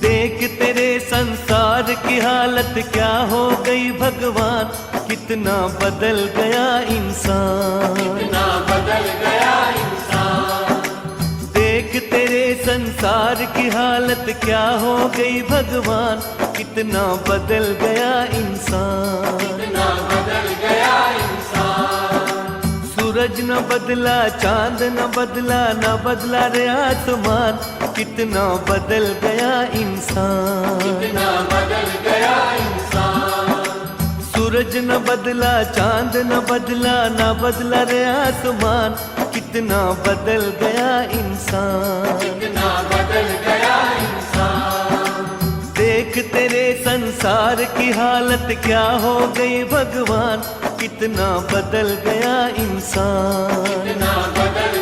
देख तेरे संसार की हालत क्या हो गई भगवान, कितना बदल गया इंसान, कितना बदल गया इंसान। देख तेरे संसार की हालत क्या हो गई भगवान, कितना बदल गया इंसान, कितना बदल गया इंसान। सूरज न बदला, चांद न बदला, न बदला रे आसमान, कितना बदल गया इंसान, कितना बदल गया इंसान। सूरज न बदला, चांद न बदला, न बदला रे आसमान, कितना बदल गया इंसान, कितना बदल गया इंसान। देख तेरे संसार की हालत क्या हो गई भगवान, कितना बदल गया इंसान, कितना बदल